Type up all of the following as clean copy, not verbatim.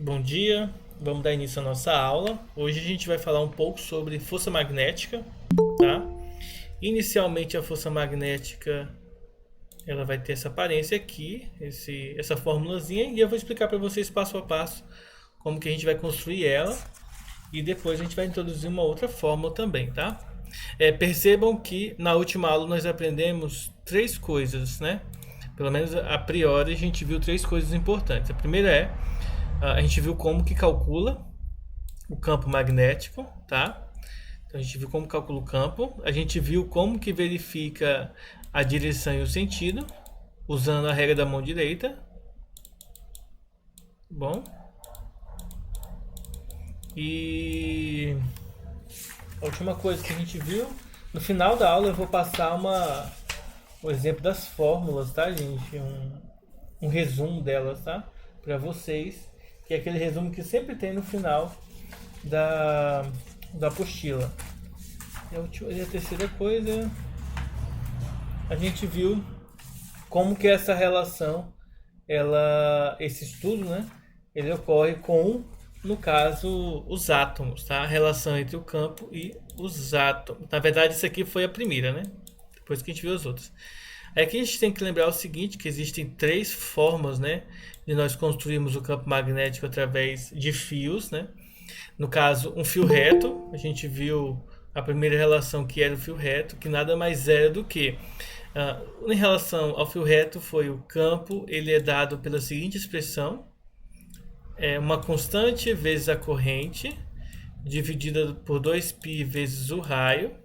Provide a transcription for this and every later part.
Bom dia, vamos dar início à nossa aula. Hoje a gente vai falar um pouco sobre força magnética, tá? Inicialmente a força magnética ela vai ter essa aparência aqui, essa formulazinha, e eu vou explicar para vocês passo a passo como que a gente vai construir ela e depois a gente vai introduzir uma outra fórmula também, tá? Percebam que na última aula nós aprendemos três coisas, né? Pelo menos a priori a gente viu três coisas importantes. A primeira a gente viu como que calcula o campo magnético, tá? Então a gente viu como calcula o campo, a gente viu como que verifica a direção e o sentido usando a regra da mão direita. Bom. E a última coisa que a gente viu, no final da aula eu vou passar o exemplo das fórmulas, tá, gente? Um resumo delas, tá? Para vocês, que é aquele resumo que sempre tem no final da apostila. E a terceira coisa, a gente viu como que essa relação, esse estudo, né? Ele ocorre com, no caso, os átomos, tá? A relação entre o campo e os átomos. Na verdade, isso aqui foi a primeira, né? Depois que a gente viu as outras. Aqui a gente tem que lembrar o seguinte, que existem três formas, né, de nós construirmos o campo magnético através de fios, né? No caso, um fio reto, a gente viu a primeira relação que era o fio reto, que nada mais era do que, em relação ao fio reto, foi o campo, ele é dado pela seguinte expressão, uma constante vezes a corrente, dividida por 2π vezes o raio.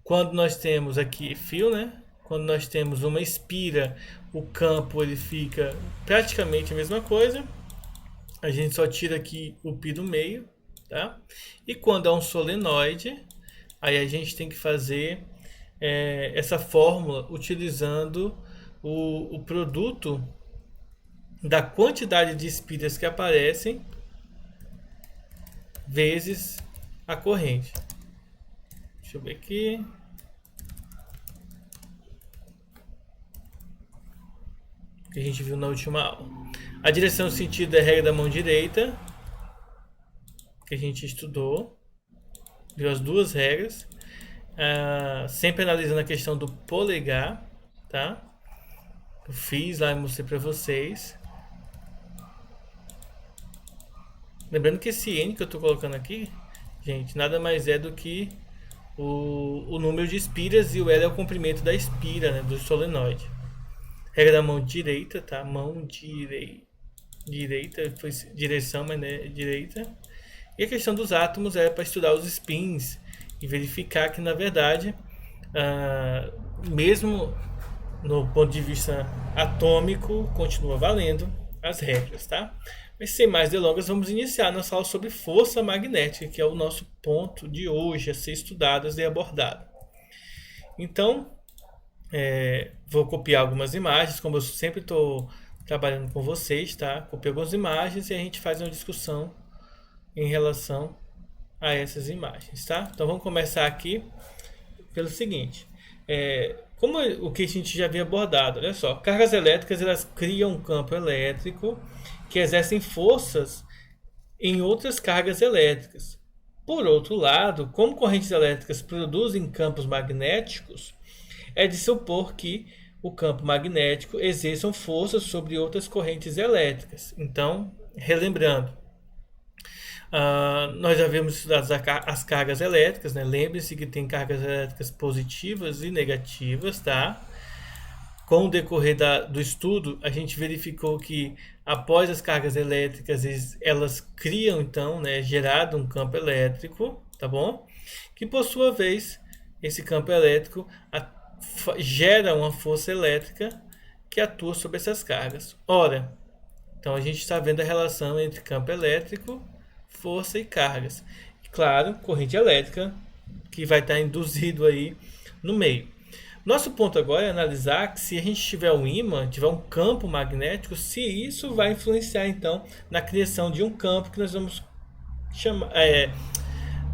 Quando nós temos aqui fio, né? Quando nós temos uma espira, o campo ele fica praticamente a mesma coisa. A gente só tira aqui o π do meio, tá? E quando é um solenoide, aí a gente tem que fazer essa fórmula utilizando o produto da quantidade de espiras que aparecem vezes a corrente. Deixa eu ver aqui. Que a gente viu na última aula. A direção e o sentido é a regra da mão direita, que a gente estudou. Viu as duas regras. Sempre analisando a questão do polegar, tá? Eu fiz lá e mostrei para vocês. Lembrando que esse N que eu estou colocando aqui, gente, nada mais é do que o número de espiras, e o L é o comprimento da espira, né, do solenoide. Regra da mão direita, tá? Mão direita, foi direção, mas não é direita. E a questão dos átomos é para estudar os spins e verificar que, na verdade, mesmo no ponto de vista atômico, continua valendo as regras, tá? Mas sem mais delongas, vamos iniciar nossa aula sobre força magnética, que é o nosso ponto de hoje a ser estudado e abordado. Então, vou copiar algumas imagens, como eu sempre estou trabalhando com vocês, tá? Copio algumas imagens e a gente faz uma discussão em relação a essas imagens, tá? Então vamos começar aqui pelo seguinte, como o que a gente já havia abordado, olha só, cargas elétricas elas criam um campo elétrico que exercem forças em outras cargas elétricas. Por outro lado, como correntes elétricas produzem campos magnéticos, é de supor que o campo magnético exerça forças sobre outras correntes elétricas. Então, relembrando, nós já vimos estudado as cargas elétricas, né? Lembre-se que tem cargas elétricas positivas e negativas, tá? Com o decorrer do estudo, a gente verificou que após as cargas elétricas, elas criam, então, né, gerado um campo elétrico, tá bom? Que, por sua vez, esse campo elétrico gera uma força elétrica que atua sobre essas cargas. Ora, então a gente está vendo a relação entre campo elétrico, força e cargas. E, claro, corrente elétrica, que vai estar induzido aí no meio. Nosso ponto agora é analisar que se a gente tiver um ímã, tiver um campo magnético, se isso vai influenciar então na criação de um campo que nós vamos chamar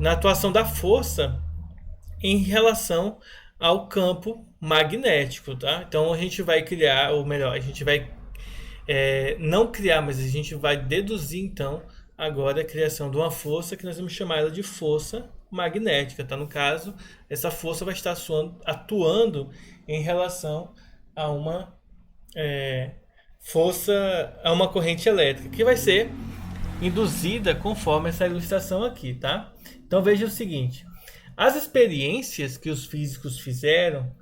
na atuação da força em relação ao campo magnético, tá? Então a gente vai criar, ou melhor, a gente vai não criar, mas a gente vai deduzir então agora a criação de uma força que nós vamos chamar ela de força magnética, tá? No caso, essa força vai estar atuando em relação a uma força, a uma corrente elétrica, que vai ser induzida conforme essa ilustração aqui, tá? Então veja o seguinte: as experiências que os físicos fizeram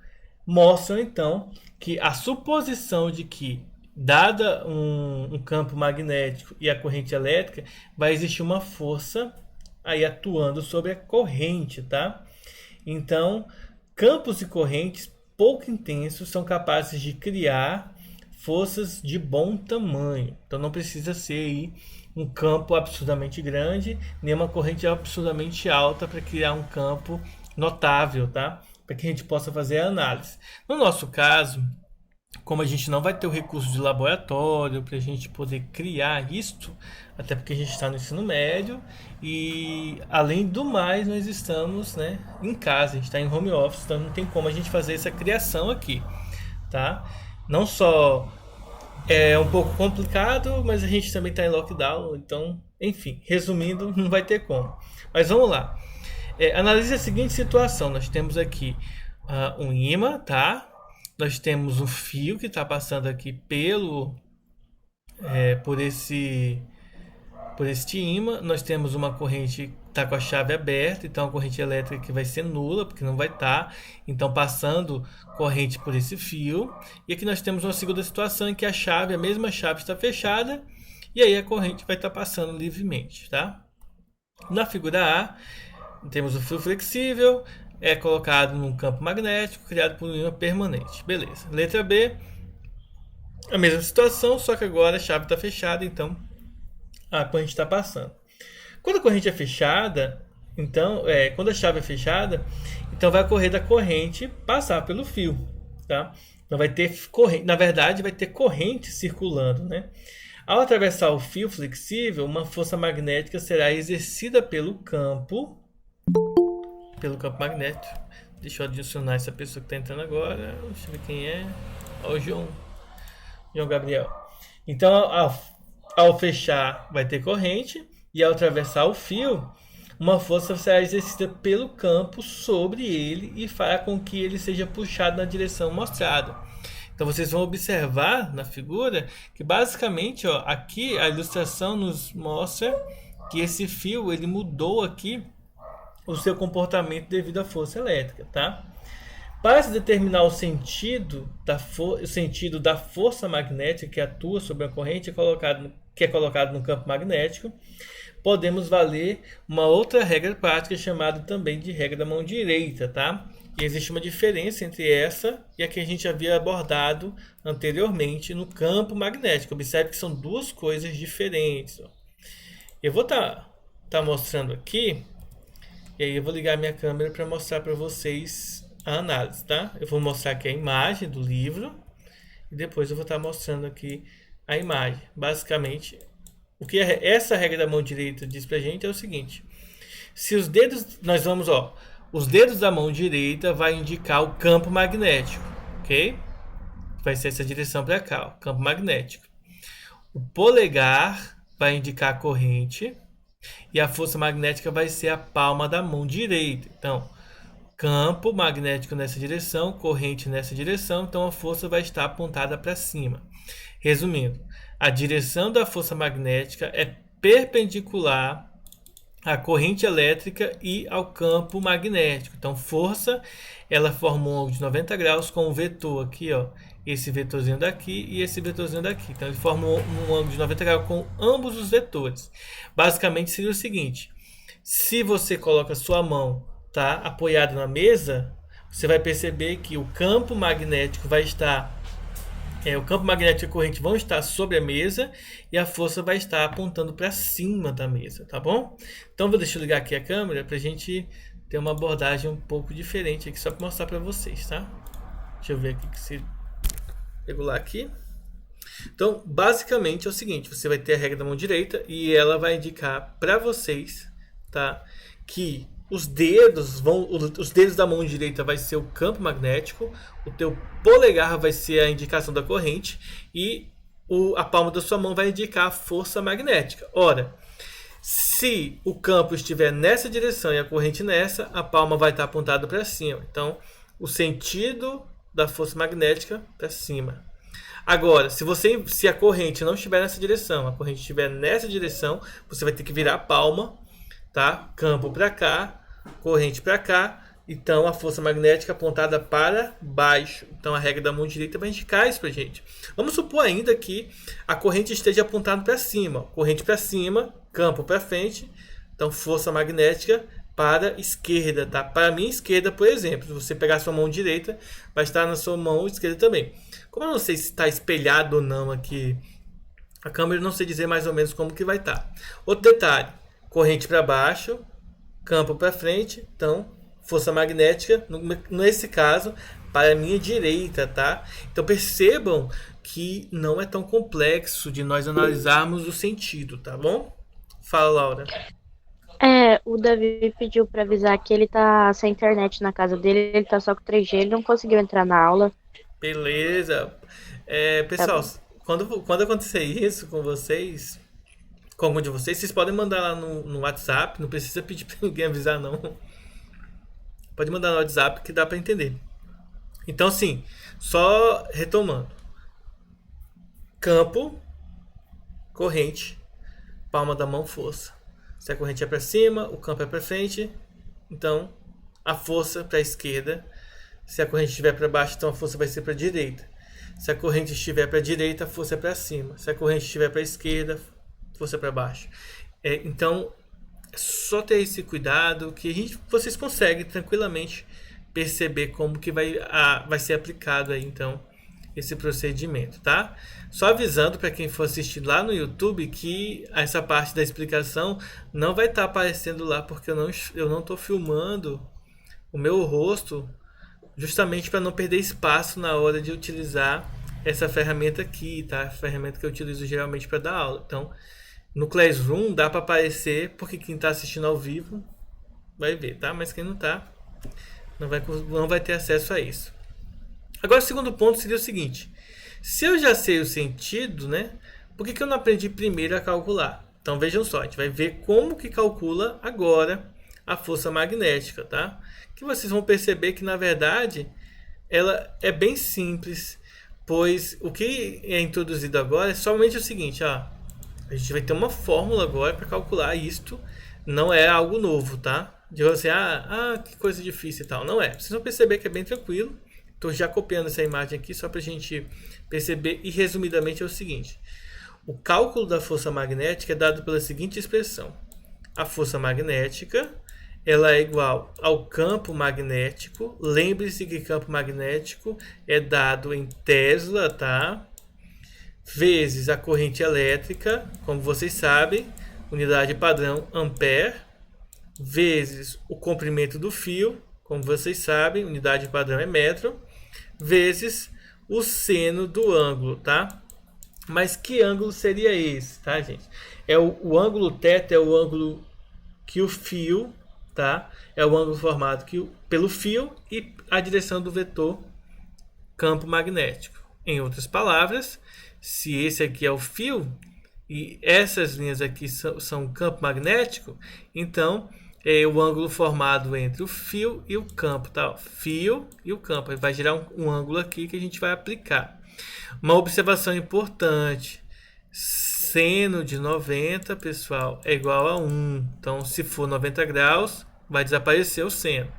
mostram então que a suposição de que, dada um campo magnético e a corrente elétrica, vai existir uma força aí atuando sobre a corrente, tá? Então, campos e correntes pouco intensos são capazes de criar forças de bom tamanho. Então não precisa ser aí um campo absurdamente grande, nem uma corrente absurdamente alta para criar um campo notável, tá? Para que a gente possa fazer a análise. No nosso caso, como a gente não vai ter o recurso de laboratório para a gente poder criar isto, até porque a gente está no ensino médio e, além do mais, nós estamos, né, em casa, a gente está em home office, então não tem como a gente fazer essa criação aqui, tá? Não só é um pouco complicado, mas a gente também está em lockdown, então, enfim, resumindo, não vai ter como. Mas vamos lá. Analise a seguinte situação: nós temos aqui um ímã, tá? Nós temos um fio que está passando aqui por este ímã. Nós temos uma corrente que está com a chave aberta, então a corrente elétrica que vai ser nula, porque não vai estar. Então, passando corrente por esse fio. E aqui nós temos uma segunda situação em que a mesma chave está fechada, e aí a corrente vai estar passando livremente, tá? Na figura A, temos o fio flexível, é colocado num campo magnético criado por um ímã permanente. Beleza. Letra B, a mesma situação, só que agora a chave está fechada, então a corrente está passando. Quando a corrente é fechada, então, quando a chave é fechada, então vai ocorrer da corrente passar pelo fio, tá? Então vai ter corrente, na verdade, vai ter corrente circulando, né? Ao atravessar o fio flexível, uma força magnética será exercida pelo campo magnético. Deixa eu adicionar essa pessoa que está entrando agora. Deixa eu ver quem é. Ó, o João Gabriel. Então, ao fechar, vai ter corrente, e ao atravessar o fio, uma força será exercida pelo campo sobre ele e fará com que ele seja puxado na direção mostrada. Então vocês vão observar na figura que basicamente, ó, aqui a ilustração nos mostra que esse fio ele mudou aqui o seu comportamento devido à força elétrica, tá? Para se determinar o sentido da força magnética que atua sobre a corrente que é colocado no campo magnético, podemos valer uma outra regra prática chamada também de regra da mão direita, tá? E existe uma diferença entre essa e a que a gente havia abordado anteriormente no campo magnético. Observe que são duas coisas diferentes, ó. Eu vou tá mostrando aqui, e aí eu vou ligar minha câmera para mostrar para vocês a análise, tá? Eu vou mostrar aqui a imagem do livro e depois eu vou estar mostrando aqui a imagem. Basicamente, o que essa regra da mão direita diz pra gente é o seguinte: se os dedos, os dedos da mão direita vai indicar o campo magnético, ok? Vai ser essa direção para cá, ó, campo magnético. O polegar vai indicar a corrente e a força magnética vai ser a palma da mão direita. Então, campo magnético nessa direção, corrente nessa direção, então a força vai estar apontada para cima. Resumindo, a direção da força magnética é perpendicular à corrente elétrica e ao campo magnético. Então, força, ela forma um ângulo de 90 graus com um vetor aqui, ó, esse vetorzinho daqui e esse vetorzinho daqui. Então, ele forma um ângulo de 90 graus com ambos os vetores. Basicamente, seria o seguinte: se você coloca a sua mão, tá, apoiada na mesa, você vai perceber que o campo magnético vai estar o campo magnético e a corrente vão estar sobre a mesa e a força vai estar apontando para cima da mesa, tá bom? Então, deixa eu ligar aqui a câmera para a gente ter uma abordagem um pouco diferente aqui, só para mostrar para vocês, tá? Deixa eu ver aqui que se regular aqui. Então, basicamente é o seguinte: você vai ter a regra da mão direita e ela vai indicar para vocês, tá, que os dedos da mão direita vai ser o campo magnético, o teu polegar vai ser a indicação da corrente e a palma da sua mão vai indicar a força magnética. Ora, se o campo estiver nessa direção e a corrente nessa, a palma vai estar apontada para cima. Então, o sentido da força magnética para cima. Agora, se a corrente não estiver nessa direção, a corrente estiver nessa direção, você vai ter que virar a palma, tá? Campo para cá, corrente para cá. Então, a força magnética apontada para baixo. Então, a regra da mão direita vai indicar isso para gente. Vamos supor ainda que a corrente esteja apontada para cima. Corrente para cima, campo para frente. Então, força magnética para a esquerda, tá? Para a minha esquerda, por exemplo, se você pegar a sua mão direita, vai estar na sua mão esquerda também. Como eu não sei se está espelhado ou não aqui a câmera, eu não sei dizer mais ou menos como que vai estar. Outro detalhe, corrente para baixo, campo para frente, então força magnética, nesse caso, para a minha direita, tá? Então percebam que não é tão complexo de nós analisarmos o sentido, tá bom? Fala, Laura. O Davi pediu para avisar que ele tá sem internet na casa dele, ele tá só com 3G, ele não conseguiu entrar na aula. Beleza. Tá Pessoal, bom. quando acontecer isso com vocês, com algum de vocês, vocês podem mandar lá no WhatsApp, não precisa pedir para ninguém avisar, não. Pode mandar no WhatsApp que dá para entender. Então, assim, só retomando: campo, corrente, palma da mão, força. Se a corrente é para cima, o campo é para frente, então a força para a esquerda. Se a corrente estiver para baixo, então a força vai ser para a direita. Se a corrente estiver para a direita, a força é para cima. Se a corrente estiver para a esquerda, força para baixo. Então, é só ter esse cuidado que vocês conseguem tranquilamente perceber como que vai ser aplicado aí, então, esse procedimento, tá? Só avisando para quem for assistir lá no YouTube que essa parte da explicação não vai estar aparecendo lá, porque eu não estou filmando o meu rosto, justamente para não perder espaço na hora de utilizar essa ferramenta aqui, tá? A ferramenta que eu utilizo geralmente para dar aula. Então, no Classroom dá para aparecer, porque quem está assistindo ao vivo vai ver, tá? Mas quem não está, não vai ter acesso a isso. Agora, o segundo ponto seria o seguinte: se eu já sei o sentido, né? Por que eu não aprendi primeiro a calcular? Então, vejam só, a gente vai ver como que calcula agora a força magnética, tá? Que vocês vão perceber que, na verdade, ela é bem simples, pois o que é introduzido agora é somente o seguinte, ó. A gente vai ter uma fórmula agora para calcular isto, não é algo novo, tá? De você, que coisa difícil e tal. Não é. Vocês vão perceber que é bem tranquilo. Estou já copiando essa imagem aqui só para a gente perceber, e resumidamente é o seguinte: o cálculo da força magnética é dado pela seguinte expressão: a força magnética ela é igual ao campo magnético. Lembre-se que campo magnético é dado em Tesla, tá? Vezes a corrente elétrica, como vocês sabem, unidade padrão ampere, vezes o comprimento do fio, como vocês sabem, unidade padrão é metro, vezes o seno do ângulo, tá? Mas que ângulo seria esse, tá, gente? O ângulo θ é o ângulo que o fio, tá? É o ângulo formado pelo fio e a direção do vetor campo magnético. Em outras palavras, se esse aqui é o fio e essas linhas aqui são o campo magnético, então é o ângulo formado entre o fio e o campo, tá? O fio e o campo. Vai gerar um ângulo aqui que a gente vai aplicar. Uma observação importante: seno de 90, pessoal, é igual a 1. Então, se for 90 graus, vai desaparecer o seno.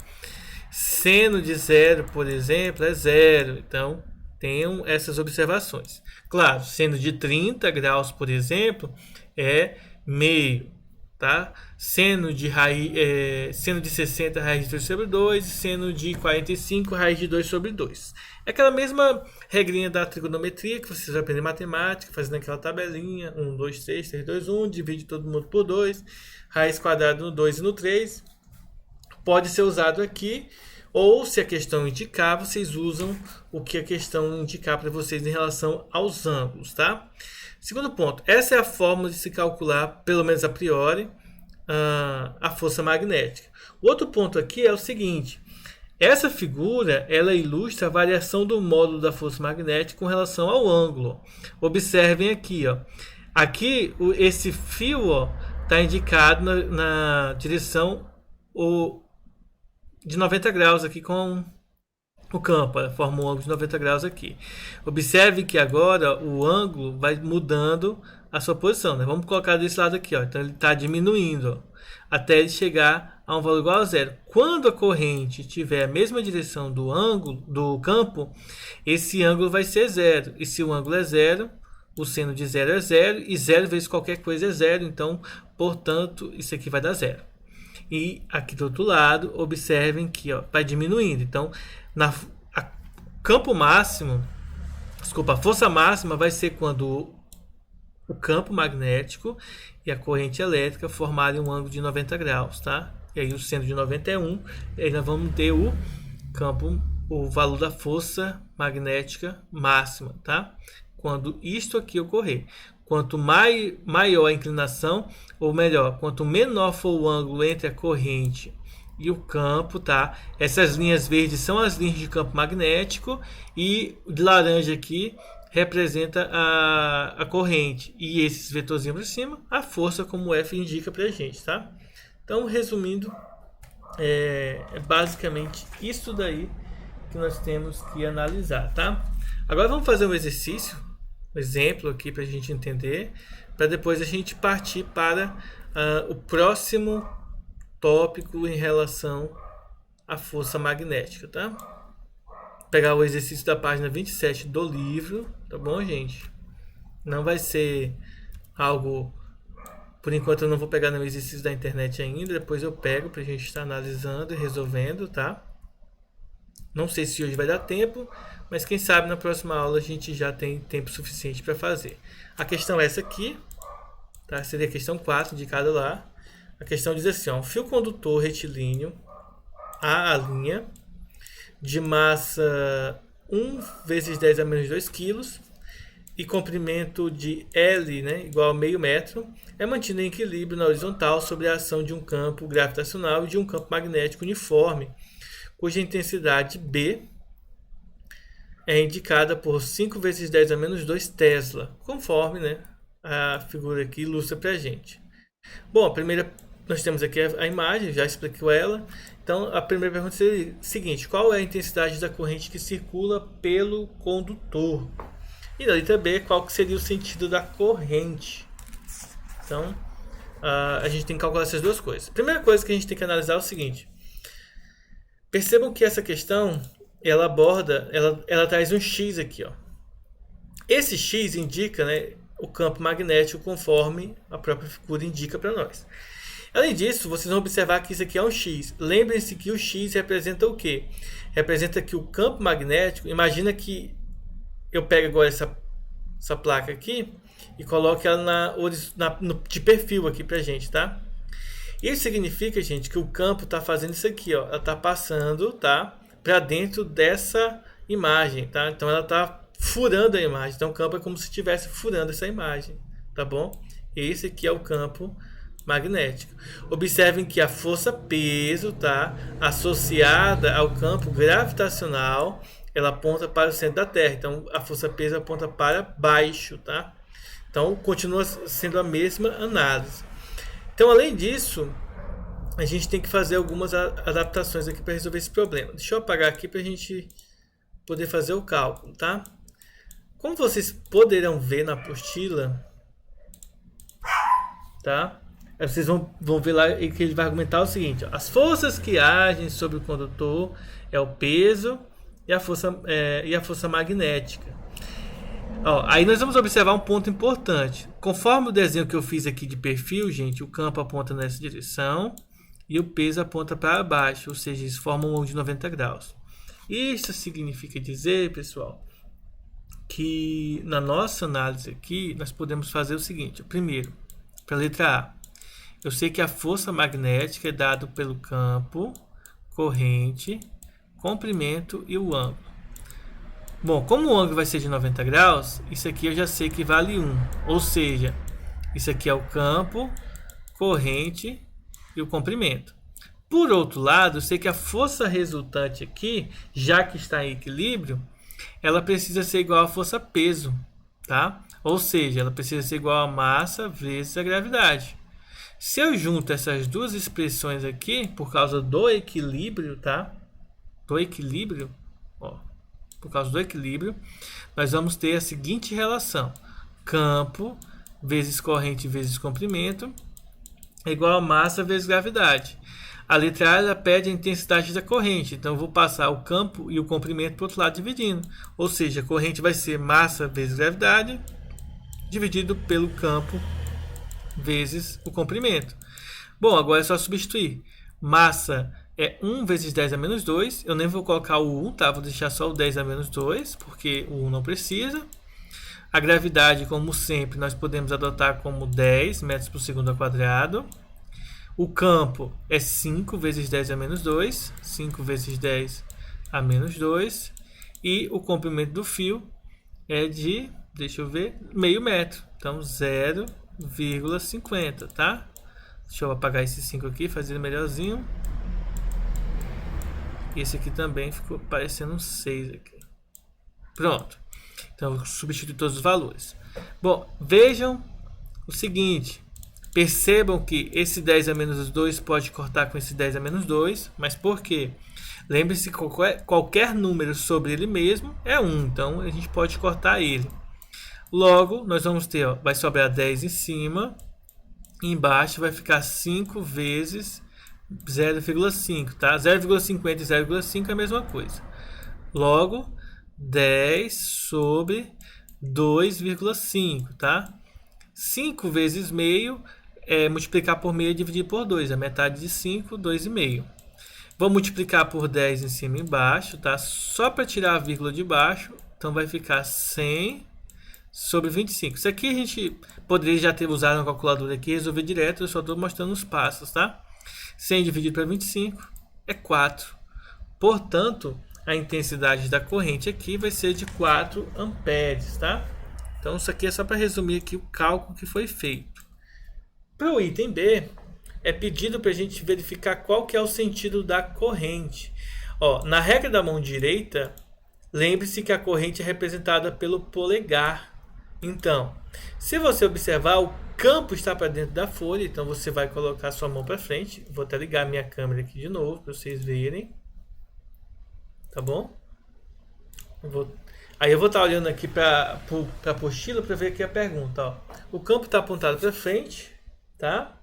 Seno de 0, por exemplo, é 0. Então, tenham essas observações. Claro, seno de 30 graus, por exemplo, é meio. Tá? Seno de 60, raiz de 2 sobre 2, e seno de 45, raiz de 2 sobre 2. É aquela mesma regrinha da trigonometria que vocês vão aprender matemática, fazendo aquela tabelinha: 1, 2, 3, 3, 2, 1, divide todo mundo por 2, raiz quadrada no 2 e no 3. Pode ser usado aqui, ou se a questão indicar, vocês usam o que a questão indicar para vocês em relação aos ângulos, tá? Segundo ponto, essa é a fórmula de se calcular, pelo menos a priori, a força magnética. O outro ponto aqui é o seguinte: Essa figura, ela ilustra a variação do módulo da força magnética com relação ao ângulo. Observem aqui, ó. Aqui, esse fio está indicado na direção de 90 graus aqui com o campo. Ela forma um ângulo de 90 graus aqui. Observe que agora o ângulo vai mudando a sua posição, né? Vamos colocar desse lado aqui, ó. Então ele está diminuindo, ó, até ele chegar a um valor igual a zero. Quando a corrente tiver a mesma direção do ângulo do campo, esse ângulo vai ser zero. E se o ângulo é zero, o seno de zero é zero, e zero vezes qualquer coisa é zero. Então, portanto, isso aqui vai dar zero. E aqui do outro lado, observem que, ó, vai diminuindo. Então, campo máximo, desculpa, a força máxima vai ser quando o campo magnético e a corrente elétrica formarem um ângulo de 90 graus, tá? E aí o seno de 91, e aí nós vamos ter o campo, o valor da força magnética máxima, tá? Quando isto aqui ocorrer. Quanto maior a inclinação, ou melhor, quanto menor for o ângulo entre a corrente e o campo, tá? Essas linhas verdes são as linhas de campo magnético, e de laranja aqui representa a corrente, e esses vetorzinhos para cima, a força, como o F indica para a gente, tá? Então, resumindo, é basicamente isso daí que nós temos que analisar, tá? Agora vamos fazer um exercício, um exemplo aqui para a gente entender, para depois a gente partir para o próximo tópico em relação à força magnética, tá? Pegar o exercício da página 27 do livro, tá bom, gente? Não vai ser algo... Por enquanto eu não vou pegar nenhum exercício da internet ainda, depois eu pego pra gente estar analisando e resolvendo, tá? Não sei se hoje vai dar tempo, mas quem sabe na próxima aula a gente já tem tempo suficiente para fazer. A questão é essa aqui, tá? Seria a questão 4, indicada lá. A questão diz assim, ó, um fio condutor retilíneo a linha de massa 1 vezes 10 a menos 2 kg e comprimento de L, né, igual a meio metro, é mantido em equilíbrio na horizontal sobre a ação de um campo gravitacional e de um campo magnético uniforme, cuja intensidade B é indicada por 5 vezes 10 a menos 2 Tesla, conforme, né, a figura aqui ilustra para a gente. Bom, a primeira, nós temos aqui a imagem, já expliquei ela. Então, a primeira pergunta seria a seguinte: qual é a intensidade da corrente que circula pelo condutor? E na letra B, qual que seria o sentido da corrente? Então, a gente tem que calcular essas duas coisas. A primeira coisa que a gente tem que analisar é o seguinte: percebam que essa questão, ela aborda, ela traz um X aqui, ó. Esse X indica, né, o campo magnético conforme a própria figura indica para nós. Além disso, vocês vão observar que isso aqui é um X. Lembrem-se que o X representa o quê? Representa que o campo magnético... Imagina que eu pego agora essa placa aqui e coloco ela de perfil aqui pra gente, tá? Isso significa, gente, que o campo está fazendo isso aqui, ó. Ela está passando, tá, para dentro dessa imagem, tá? Então ela está furando a imagem. Então o campo é como se estivesse furando essa imagem, tá bom? Esse aqui é o campo magnético. Observem que a força peso, tá, associada ao campo gravitacional, ela aponta para o centro da Terra. Então a força peso aponta para baixo, tá? Então continua sendo a mesma análise. Então, além disso, a gente tem que fazer algumas adaptações aqui para resolver esse problema. Deixa eu apagar aqui para a gente poder fazer o cálculo, tá? Como vocês poderão ver na apostila, tá? Vocês vão ver lá que ele vai argumentar o seguinte: ó, as forças que agem sobre o condutor é o peso e a força magnética. Ó, aí nós vamos observar um ponto importante. Conforme o desenho que eu fiz aqui de perfil, gente, o campo aponta nessa direção e o peso aponta para baixo, ou seja, eles formam um ângulo de 90 graus. Isso significa dizer, pessoal, que na nossa análise aqui nós podemos fazer o seguinte: primeiro, para a letra A, eu sei que a força magnética é dada pelo campo, corrente, comprimento e o ângulo. Bom, como o ângulo vai ser de 90 graus, isso aqui eu já sei que vale 1. Ou seja, isso aqui é o campo, corrente e o comprimento. Por outro lado, eu sei que a força resultante aqui, já que está em equilíbrio, ela precisa ser igual à força peso, tá? Ou seja, ela precisa ser igual a massa vezes a gravidade. Se eu junto essas duas expressões aqui, por causa do equilíbrio, tá? Do equilíbrio, ó, por causa do equilíbrio, nós vamos ter a seguinte relação: campo vezes corrente vezes comprimento é igual a massa vezes gravidade. A letra A ela pede a intensidade da corrente, então eu vou passar o campo e o comprimento para o outro lado dividindo. Ou seja, a corrente vai ser massa vezes gravidade dividido pelo campo vezes o comprimento. Bom, agora é só substituir. Massa é 1 vezes 10 a menos 2. Eu nem vou colocar o 1, tá? Vou deixar só o 10 a menos 2, porque o 1 não precisa. A gravidade, como sempre, nós podemos adotar como 10 metros por segundo ao quadrado. O campo é 5 vezes 10 a menos 2. 5 vezes 10 a menos 2. E o comprimento do fio é de, deixa eu ver, meio metro. Então, 0,50, tá? Deixa eu apagar esse 5 aqui, fazer melhorzinho. Esse aqui também ficou parecendo um 6 aqui. Pronto. Então, eu substituo todos os valores. Bom, vejam o seguinte. Percebam que esse 10 a menos 2 pode cortar com esse 10 a menos 2. Mas por quê? Lembre-se que qualquer número sobre ele mesmo é 1. Então, a gente pode cortar ele. Logo, nós vamos ter, ó, vai sobrar 10 em cima. Embaixo vai ficar 5 vezes 0,5, tá? 0,50 e 0,5 é a mesma coisa. Logo, 10 sobre 2,5, tá? 5 vezes meio é multiplicar por meio e dividir por 2. A metade de 5, 2,5. Vou multiplicar por 10 em cima e embaixo, tá? Só para tirar a vírgula de baixo. Então, vai ficar 100 sobre 25. Isso aqui a gente poderia já ter usado na calculadora aqui e resolver direto. Eu só estou mostrando os passos, tá? 100 dividido para 25 é 4. Portanto, a intensidade da corrente aqui vai ser de 4 amperes, tá? Então, isso aqui é só para resumir aqui o cálculo que foi feito. Para o item B, é pedido para a gente verificar qual que é o sentido da corrente. Ó, na regra da mão direita, lembre-se que a corrente é representada pelo polegar. Então, se você observar, o campo está para dentro da folha, então você vai colocar sua mão para frente. Vou até ligar a minha câmera aqui de novo para vocês verem. Tá bom? Aí eu vou estar olhando aqui para a apostila para ver aqui a pergunta. Ó. O campo está apontado para frente, tá?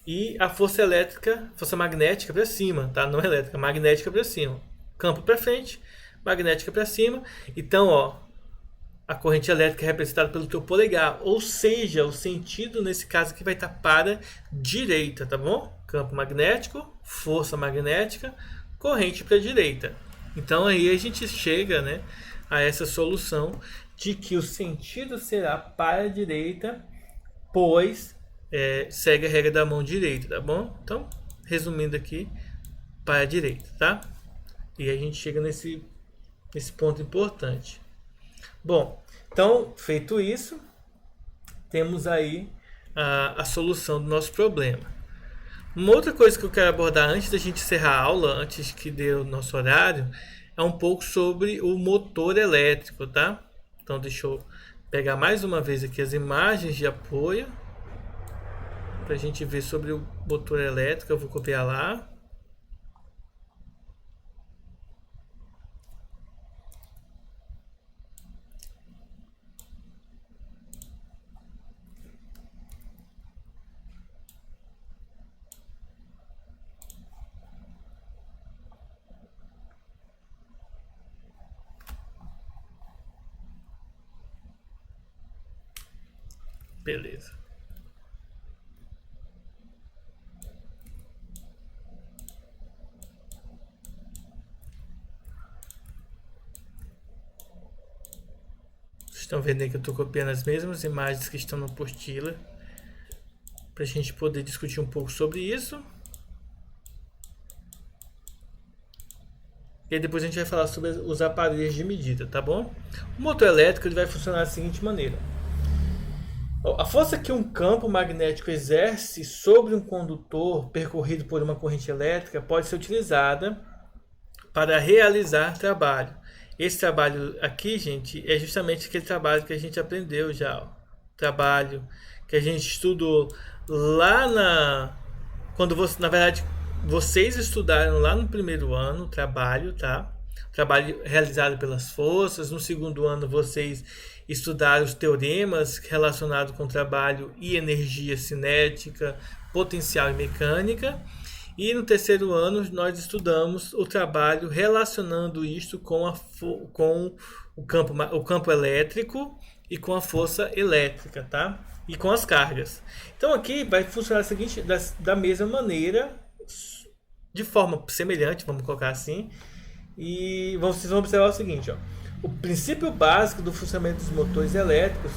E a força elétrica, força magnética para cima, tá? Não elétrica, magnética para cima. Campo para frente, magnética para cima. Então, ó, a corrente elétrica é representada pelo teu polegar, ou seja, o sentido nesse caso aqui vai estar para direita, tá bom? Campo magnético, força magnética, corrente para direita. Então aí a gente chega, né, a essa solução de que o sentido será para a direita, pois segue a regra da mão direita, tá bom? Então, resumindo aqui, para a direita, tá? E a gente chega nesse ponto importante. Bom, então, feito isso, temos aí a solução do nosso problema. Uma outra coisa que eu quero abordar antes da gente encerrar a aula, antes que dê o nosso horário, é um pouco sobre o motor elétrico, tá? Então, deixa eu pegar mais uma vez aqui as imagens de apoio para a gente ver sobre o motor elétrico. Eu vou copiar lá. Beleza. Vocês estão vendo aí que eu estou copiando as mesmas imagens que estão na apostila para a gente poder discutir um pouco sobre isso. E aí depois a gente vai falar sobre os aparelhos de medida, tá bom? O motor elétrico ele vai funcionar da seguinte maneira. A força que um campo magnético exerce sobre um condutor percorrido por uma corrente elétrica pode ser utilizada para realizar trabalho. Esse trabalho aqui, gente, é justamente aquele trabalho que a gente aprendeu já. Ó. Trabalho que a gente estudou lá quando você, na verdade, vocês estudaram lá no primeiro ano, trabalho, tá? Trabalho realizado pelas forças. No segundo ano, vocês estudaram os teoremas relacionados com trabalho e energia cinética, potencial e mecânica. E no terceiro ano, nós estudamos o trabalho relacionando isto com o campo elétrico e com a força elétrica, tá? E com as cargas. Então aqui vai funcionar da mesma maneira, de forma semelhante, vamos colocar assim. E vocês vão observar o seguinte, ó. O princípio básico do funcionamento dos motores elétricos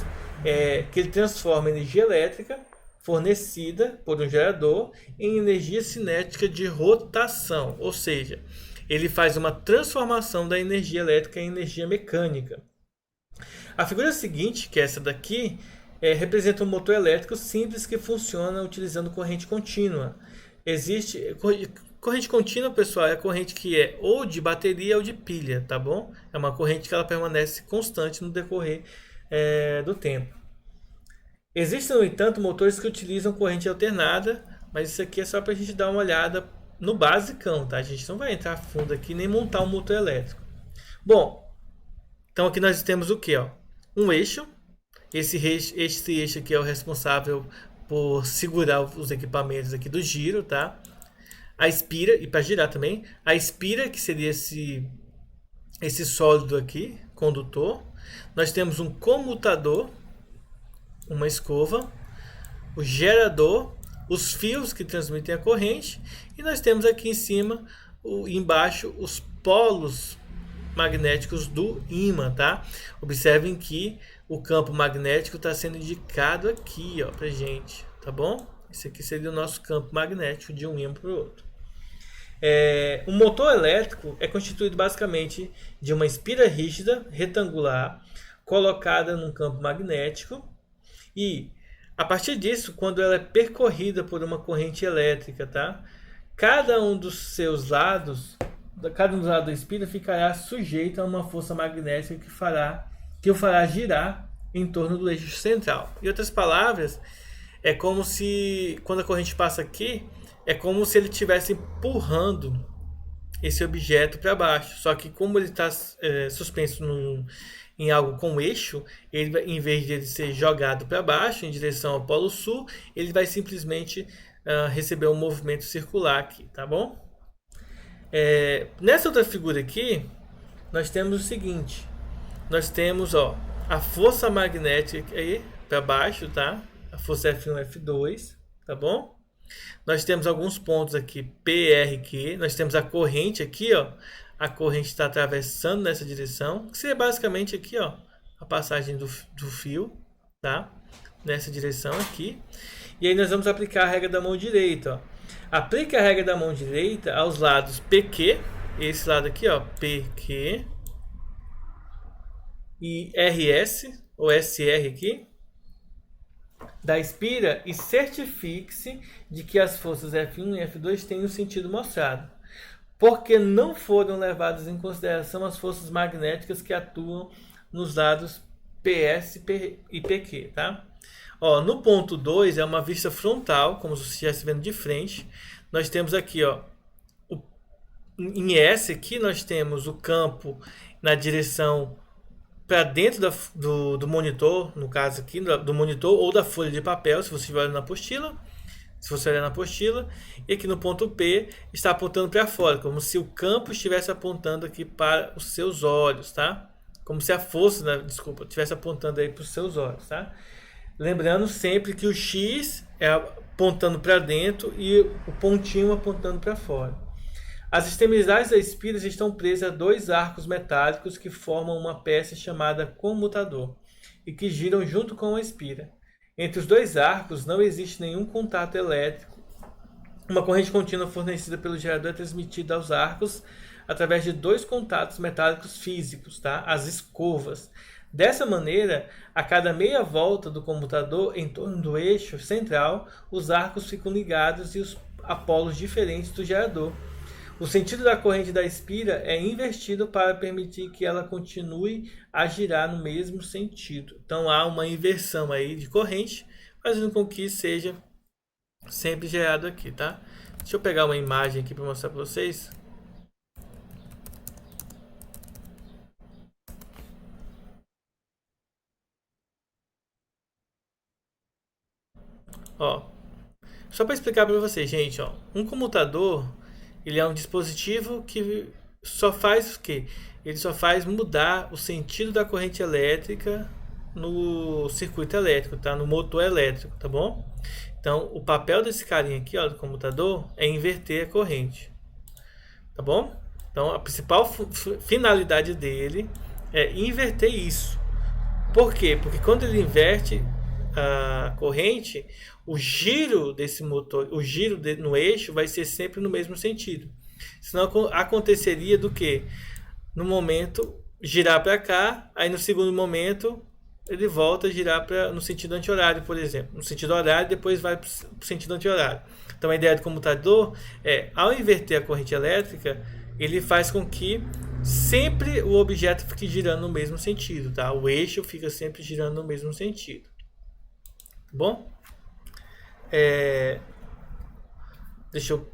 é que ele transforma energia elétrica fornecida por um gerador em energia cinética de rotação, ou seja, ele faz uma transformação da energia elétrica em energia mecânica. A figura seguinte, que é essa daqui, representa um motor elétrico simples que funciona utilizando corrente contínua. Existe corrente contínua, pessoal, é a corrente que é ou de bateria ou de pilha, tá bom? É uma corrente que ela permanece constante no decorrer do tempo. Existem, no entanto, motores que utilizam corrente alternada, mas isso aqui é só para a gente dar uma olhada no basicão, tá? A gente não vai entrar a fundo aqui nem montar um motor elétrico. Bom, então aqui nós temos o que? Um eixo. Esse eixo aqui é o responsável por segurar os equipamentos aqui do giro, tá? A espira, e para girar também. A espira, que seria esse sólido aqui, condutor. Nós temos um comutador, uma escova, o gerador, os fios que transmitem a corrente, e nós temos aqui em cima, embaixo, os polos magnéticos do ímã, tá? Observem que o campo magnético está sendo indicado aqui, ó, pra gente, tá bom? Esse aqui seria o nosso campo magnético de um ímã para o outro. O motor elétrico é constituído basicamente de uma espira rígida, retangular, colocada num campo magnético. E a partir disso, quando ela é percorrida por uma corrente elétrica, tá? Cada um dos seus lados, cada um dos lados da espira ficará sujeito a uma força magnética que o fará girar em torno do eixo central. Em outras palavras, é como se, quando a corrente passa aqui, é como se ele estivesse empurrando esse objeto para baixo. Só que como ele está suspenso em algo com eixo, ele, em vez de ele ser jogado para baixo em direção ao polo sul, ele vai simplesmente receber um movimento circular aqui, tá bom? Nessa outra figura aqui, nós temos o seguinte: nós temos a força magnética aí para baixo, tá? A força F1, F2, tá bom? Nós temos alguns pontos aqui, P, R, Q. Nós temos a corrente aqui, ó. A corrente está atravessando nessa direção, que seria basicamente aqui, ó, a passagem do fio, tá? Nessa direção aqui. E aí nós vamos aplicar a regra da mão direita, ó. Aplique a regra da mão direita aos lados PQ, esse lado aqui, ó, PQ, e RS, ou SR aqui, da espira, e certifique-se de que as forças F1 e F2 têm o sentido mostrado, porque não foram levadas em consideração as forças magnéticas que atuam nos lados PS e PQ, tá? No ponto 2 é uma vista frontal, como se você estivesse vendo de frente. Nós temos aqui, ó, em S aqui nós temos o campo na direção para dentro do monitor, no caso aqui, do monitor ou da folha de papel, se você estiver olhando na apostila. Se você olhar na apostila, e aqui no ponto P está apontando para fora, como se o campo estivesse apontando aqui para os seus olhos, tá? Como se a força, estivesse apontando aí para os seus olhos, tá? Lembrando sempre que o X é apontando para dentro e o pontinho apontando para fora. As extremidades das espiras estão presas a dois arcos metálicos que formam uma peça chamada comutador e que giram junto com a espira. Entre os dois arcos não existe nenhum contato elétrico. Uma corrente contínua fornecida pelo gerador é transmitida aos arcos através de dois contatos metálicos físicos, tá? As escovas. Dessa maneira, a cada meia volta do comutador em torno do eixo central, os arcos ficam ligados e os a polos diferentes do gerador. O sentido da corrente da espira é invertido para permitir que ela continue a girar no mesmo sentido. Então há uma inversão aí de corrente, fazendo com que seja sempre gerado aqui, tá? Deixa eu pegar uma imagem aqui para mostrar para vocês. Ó, só para explicar para vocês, gente, ó, um comutador, ele é um dispositivo que só faz o quê? Ele só faz mudar o sentido da corrente elétrica no circuito elétrico, tá? No motor elétrico, tá bom? Então, o papel desse carinha aqui, ó, do computador, é inverter a corrente, tá bom? Então, a principal finalidade dele é inverter isso. Por quê? Porque quando ele inverte a corrente, o giro desse motor, o giro no eixo vai ser sempre no mesmo sentido. Senão aconteceria do que? No momento girar para cá, aí no segundo momento ele volta a girar no sentido anti-horário, por exemplo. No sentido horário, depois vai para o sentido anti-horário. Então a ideia do comutador é, ao inverter a corrente elétrica, ele faz com que sempre o objeto fique girando no mesmo sentido, tá? O eixo fica sempre girando no mesmo sentido. Tá bom? Deixa eu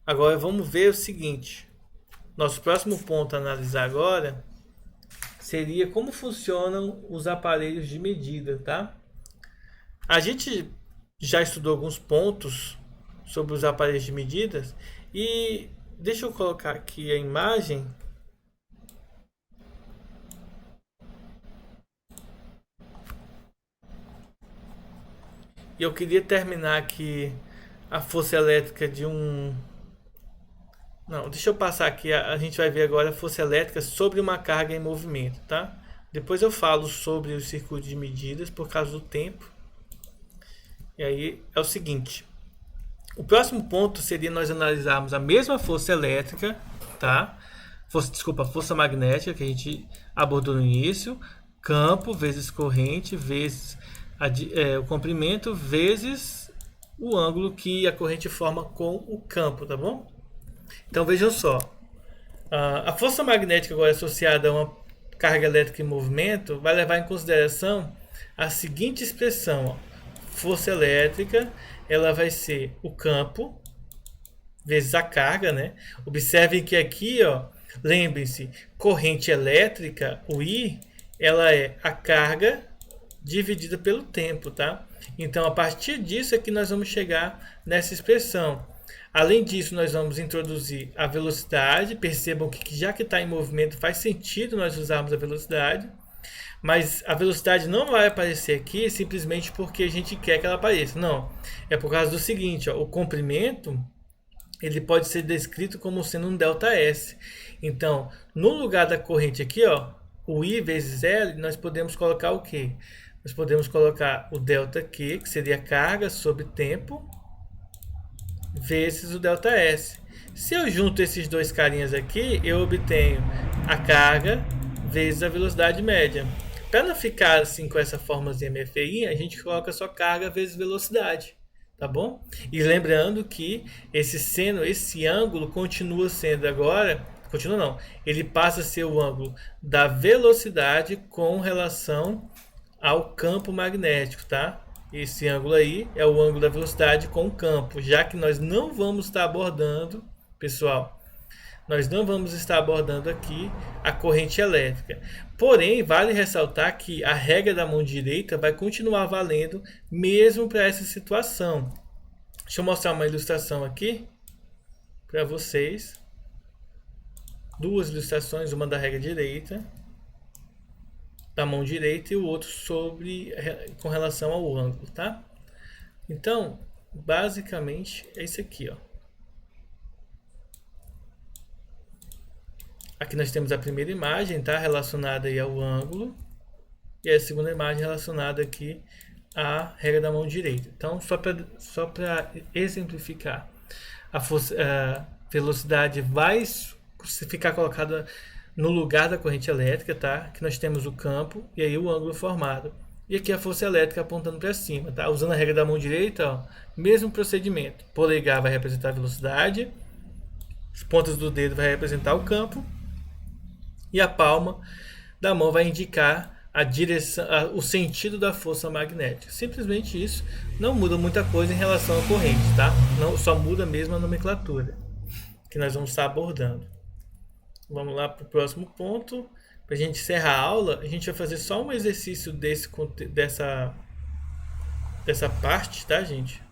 agora vamos ver o seguinte. Nosso próximo ponto a analisar agora seria como funcionam os aparelhos de medida, tá? A gente já estudou alguns pontos sobre os aparelhos de medidas e deixa eu colocar aqui a imagem. E eu queria terminar aqui a força elétrica de um... Não, deixa eu passar aqui, a gente vai ver agora a força elétrica sobre uma carga em movimento, tá? Depois eu falo sobre o circuito de medidas por causa do tempo. E aí é o seguinte, o próximo ponto seria nós analisarmos a mesma força elétrica, tá? Força magnética que a gente abordou no início, campo vezes corrente vezes o comprimento vezes o ângulo que a corrente forma com o campo, tá bom? Então vejam só, a força magnética agora associada a uma carga elétrica em movimento vai levar em consideração a seguinte expressão, ó. Força elétrica, ela vai ser o campo vezes a carga, né? Observem que aqui, ó, lembrem-se, corrente elétrica, o I, ela é a carga dividida pelo tempo, tá? Então, a partir disso é que nós vamos chegar nessa expressão. Além disso, nós vamos introduzir a velocidade. Percebam que já que está em movimento, faz sentido nós usarmos a velocidade. Mas a velocidade não vai aparecer aqui simplesmente porque a gente quer que ela apareça. Não, é por causa do seguinte, ó, o comprimento ele pode ser descrito como sendo um ΔS. Então, no lugar da corrente aqui, ó, o I vezes L, nós podemos colocar o quê? Nós podemos colocar o ΔQ, que seria carga sobre tempo, vezes o ΔS. Se eu junto esses dois carinhas aqui, eu obtenho a carga vezes a velocidade média. Para não ficar assim com essa formazinha meio feinha, a gente coloca só carga vezes velocidade, tá bom? E lembrando que esse ângulo continua sendo agora, continua não, ele passa a ser o ângulo da velocidade com relação ao campo magnético, tá? Esse ângulo aí é o ângulo da velocidade com o campo, já que nós não vamos estar abordando, pessoal, nós não vamos estar abordando aqui a corrente elétrica. Porém, vale ressaltar que a regra da mão direita vai continuar valendo mesmo para essa situação. Deixa eu mostrar uma ilustração aqui para vocês. Duas ilustrações, uma da regra direita, da mão direita, e o outro com relação ao ângulo, tá? Então, basicamente é isso aqui, ó. Aqui nós temos a primeira imagem, tá? Relacionada aí ao ângulo. E a segunda imagem relacionada aqui à regra da mão direita. Então, só para exemplificar, a velocidade vai ficar colocada no lugar da corrente elétrica, tá? Que nós temos o campo e aí o ângulo formado. E aqui a força elétrica apontando para cima, tá? Usando a regra da mão direita, ó, mesmo procedimento. Polegar vai representar a velocidade, as pontas do dedo vai representar o campo e a palma da mão vai indicar a direção, o sentido da força magnética. Simplesmente isso, não muda muita coisa em relação à corrente, tá? Não, só muda mesmo a nomenclatura que nós vamos estar abordando. Vamos lá para o próximo ponto. Para a gente encerrar a aula, a gente vai fazer só um exercício dessa parte, tá, gente?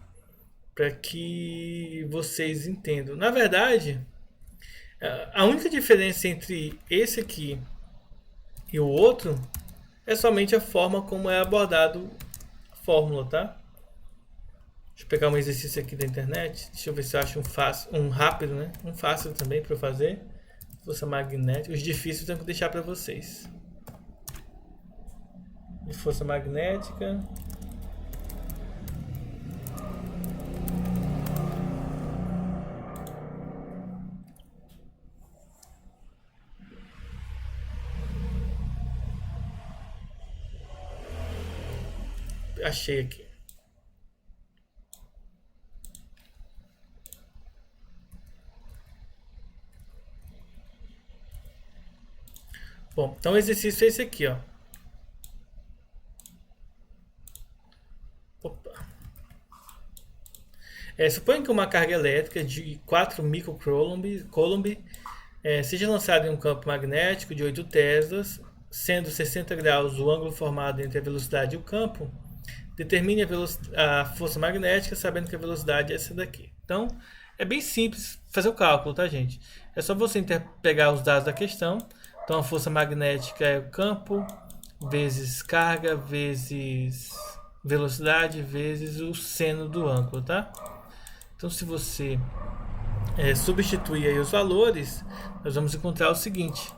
Para que vocês entendam. Na verdade, a única diferença entre esse aqui e o outro é somente a forma como é abordado a fórmula, tá? Deixa eu pegar um exercício aqui da internet. Deixa eu ver se eu acho um rápido, né? Um fácil também para fazer. Força magnética. Os difíceis eu tenho que deixar para vocês. De força magnética. Achei aqui. Bom, então o exercício é esse aqui, ó. Opa. Suponha que uma carga elétrica de 4 microcoulomb seja lançada em um campo magnético de 8 teslas, sendo 60 graus o ângulo formado entre a velocidade e o campo. Determine a força magnética sabendo que a velocidade é essa daqui. Então, é bem simples fazer o cálculo, tá, gente? É só você pegar os dados da questão. Então, a força magnética é o campo, vezes carga, vezes velocidade, vezes o seno do ângulo, tá? Então, se você substituir aí os valores, nós vamos encontrar o seguinte.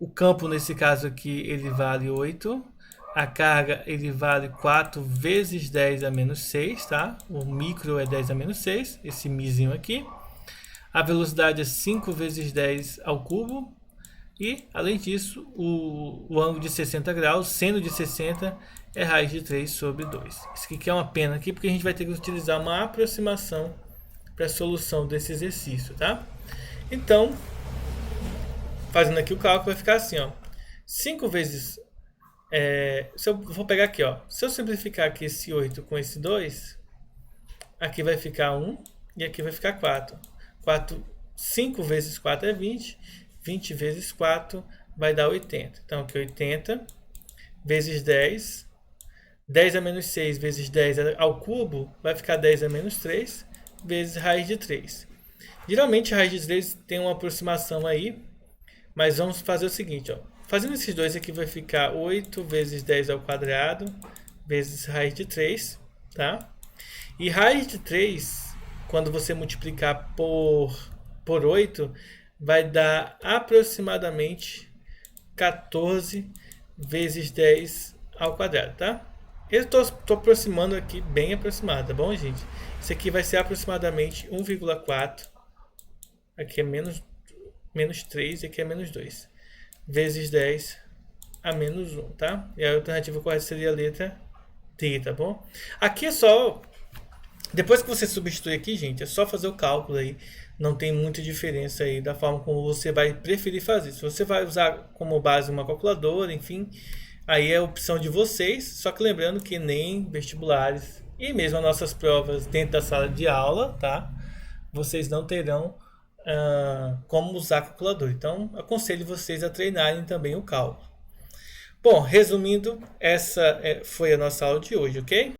O campo, nesse caso aqui, ele vale 8. A carga, ele vale 4 vezes 10 a menos 6, tá? O micro é 10 a menos 6, esse mizinho aqui. A velocidade é 5 vezes 10 ao cubo. E, além disso, o ângulo de 60 graus, seno de 60, é raiz de 3 sobre 2. Isso aqui é uma pena aqui, porque a gente vai ter que utilizar uma aproximação para a solução desse exercício, tá? Então, fazendo aqui o cálculo, vai ficar assim, ó. 5 vezes... se eu vou pegar aqui, ó. Se eu simplificar aqui esse 8 com esse 2, aqui vai ficar 1 e aqui vai ficar 4. 5 vezes 4 é 20. 20 vezes 4 vai dar 80. Então, aqui 80 vezes 10. 10 a menos 6 vezes 10 ao cubo vai ficar 10 a menos 3 vezes raiz de 3. Geralmente, a raiz de 3 tem uma aproximação aí, mas vamos fazer o seguinte, ó. Fazendo esses dois aqui vai ficar 8 vezes 10 ao quadrado vezes raiz de 3, tá? E raiz de 3, quando você multiplicar por 8, vai dar aproximadamente 14 vezes 10 ao quadrado, tá? Eu estou aproximando aqui, bem aproximado, tá bom, gente? Isso aqui vai ser aproximadamente 1,4. Aqui é menos 3 e aqui é menos 2. Vezes 10 a menos 1, tá? E a alternativa correta seria a letra D, tá bom? Aqui é só... Depois que você substitui aqui, gente, é só fazer o cálculo aí. Não tem muita diferença aí da forma como você vai preferir fazer. Se você vai usar como base uma calculadora, enfim, aí é a opção de vocês. Só que lembrando que nem vestibulares e mesmo as nossas provas dentro da sala de aula, tá? Vocês não terão como usar a calculadora. Então, aconselho vocês a treinarem também o cálculo. Bom, resumindo, essa foi a nossa aula de hoje, ok?